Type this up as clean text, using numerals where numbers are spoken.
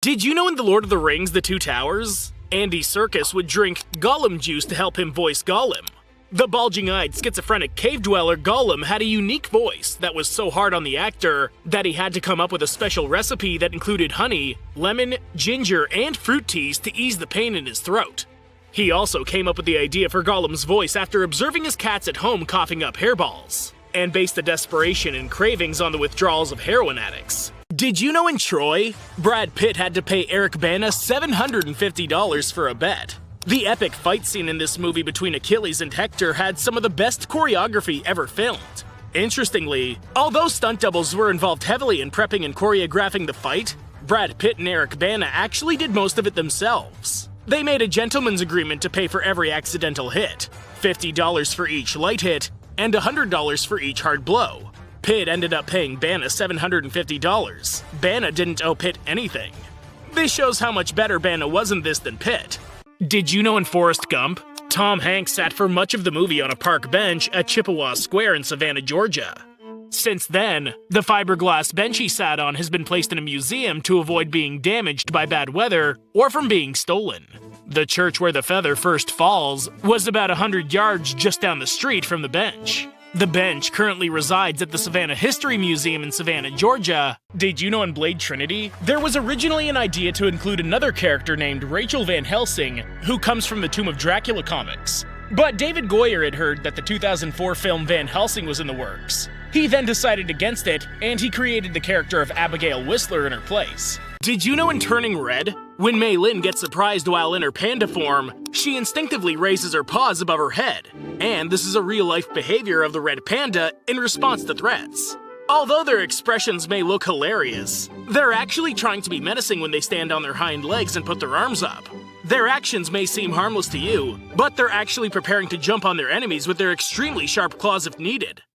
Did you know in The Lord of the Rings, The Two Towers, Andy Serkis would drink Gollum juice to help him voice Gollum? The bulging-eyed, schizophrenic cave-dweller Gollum had a unique voice that was so hard on the actor that he had to come up with a special recipe that included honey, lemon, ginger, and fruit teas to ease the pain in his throat. He also came up with the idea for Gollum's voice after observing his cats at home coughing up hairballs, and based the desperation and cravings on the withdrawals of heroin addicts. Did you know in Troy, Brad Pitt had to pay Eric Bana $750 for a bet? The epic fight scene in this movie between Achilles and Hector had some of the best choreography ever filmed. Interestingly, although stunt doubles were involved heavily in prepping and choreographing the fight, Brad Pitt and Eric Bana actually did most of it themselves. They made a gentleman's agreement to pay for every accidental hit, $50 for each light hit, and $100 for each hard blow. Pitt ended up paying Bana $750. Bana didn't owe Pitt anything. This shows how much better Bana was in this than Pitt. Did you know in Forrest Gump, Tom Hanks sat for much of the movie on a park bench at Chippewa Square in Savannah, Georgia? Since then, the fiberglass bench he sat on has been placed in a museum to avoid being damaged by bad weather or from being stolen. The church where the feather first falls was about 100 yards just down the street from the bench. The bench currently resides at the Savannah History Museum in Savannah, Georgia. Did you know in Blade Trinity, there was originally an idea to include another character named Rachel Van Helsing, who comes from the Tomb of Dracula comics. But David Goyer had heard that the 2004 film Van Helsing was in the works. He then decided against it, and he created the character of Abigail Whistler in her place. Did you know in Turning Red, when Mei Lin gets surprised while in her panda form, she instinctively raises her paws above her head, and this is a real-life behavior of the red panda in response to threats. Although their expressions may look hilarious, they're actually trying to be menacing when they stand on their hind legs and put their arms up. Their actions may seem harmless to you, but they're actually preparing to jump on their enemies with their extremely sharp claws if needed.